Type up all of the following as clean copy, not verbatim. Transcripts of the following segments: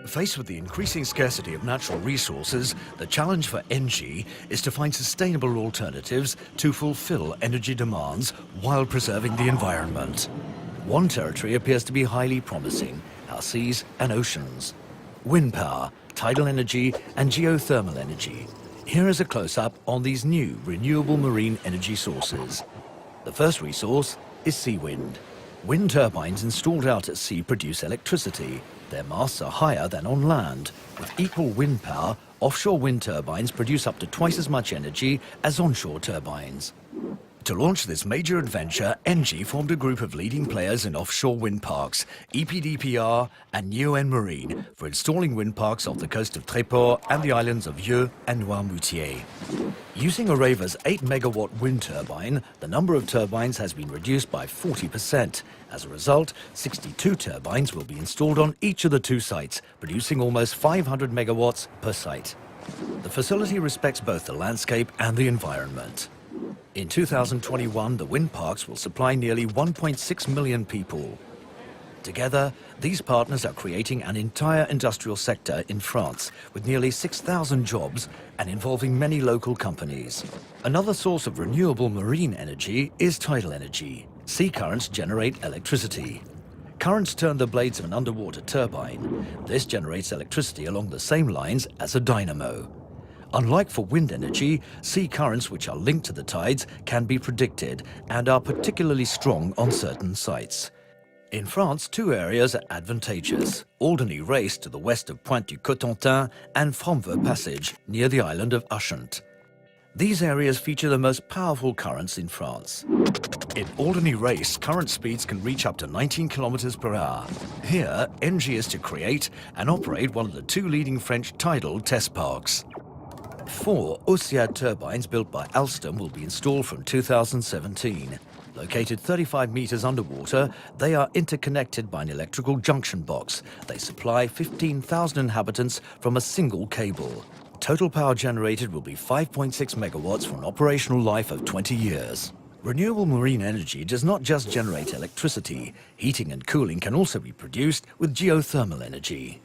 Faced with the increasing scarcity of natural resources, the challenge for ENGIE is to find sustainable alternatives to fulfill energy demands while preserving the environment. One territory appears to be highly promising: our seas and oceans. Wind power, tidal energy and geothermal energy. Here is a close-up on these new renewable marine energy sources. The first resource is sea wind. Wind turbines installed out at sea produce electricity. Their masts are higher than on land. With equal wind power, offshore wind turbines produce up to twice as much energy as onshore turbines. To launch this major adventure, ENGIE formed a group of leading players in offshore wind parks, EPDPR and REN Marine, for installing wind parks off the coast of Tréport and the islands of Yeu and Noirmoutier. Using Areva's 8-megawatt wind turbine, the number of turbines has been reduced by 40%. As a result, 62 turbines will be installed on each of the two sites, producing almost 500 megawatts per site. The facility respects both the landscape and the environment. In 2021, the wind parks will supply nearly 1.6 million people. Together, these partners are creating an entire industrial sector in France, with nearly 6,000 jobs and involving many local companies. Another source of renewable marine energy is tidal energy. Sea currents generate electricity. Currents turn the blades of an underwater turbine. This generates electricity along the same lines as a dynamo. Unlike for wind energy, sea currents which are linked to the tides can be predicted and are particularly strong on certain sites. In France, two areas are advantageous: Alderney Race to the west of Pointe du Cotentin and Fromveux Passage near the island of Ushant. These areas feature the most powerful currents in France. In Alderney Race, current speeds can reach up to 19 kilometers per hour. Here, ENGIE is to create and operate one of the two leading French tidal test parks. 4 Osiad turbines built by Alstom will be installed from 2017. Located 35 meters underwater, they are interconnected by an electrical junction box. They supply 15,000 inhabitants from a single cable. Total power generated will be 5.6 megawatts for an operational life of 20 years. Renewable marine energy does not just generate electricity. Heating and cooling can also be produced with geothermal energy.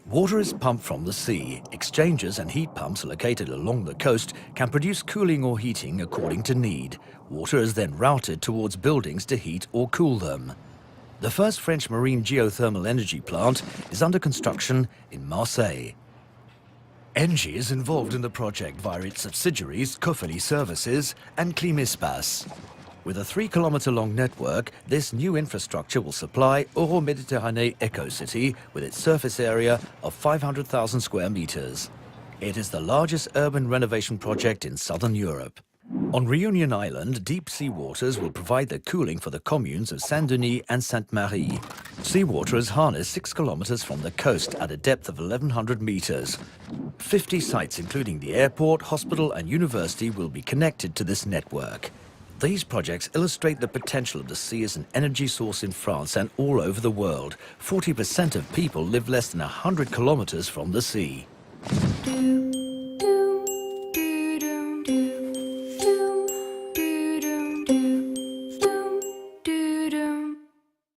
Water is pumped from the sea. Exchangers and heat pumps located along the coast can produce cooling or heating according to need. Water is then routed towards buildings to heat or cool them. The first French marine geothermal energy plant is under construction in Marseille. ENGIE is involved in the project via its subsidiaries Cofeli Services and Climispace. With a 3-kilometer-long network, this new infrastructure will supply Euro-Méditerranée Eco-City with its surface area of 500,000 square meters. It is the largest urban renovation project in southern Europe. On Réunion Island, deep sea waters will provide the cooling for the communes of Saint-Denis and Sainte-Marie. Seawater is harnessed 6 kilometers from the coast at a depth of 1,100 meters. 50 sites, including the airport, hospital and university, will be connected to this network. These projects illustrate the potential of the sea as an energy source in France and all over the world. 40% of people live less than 100 kilometers from the sea.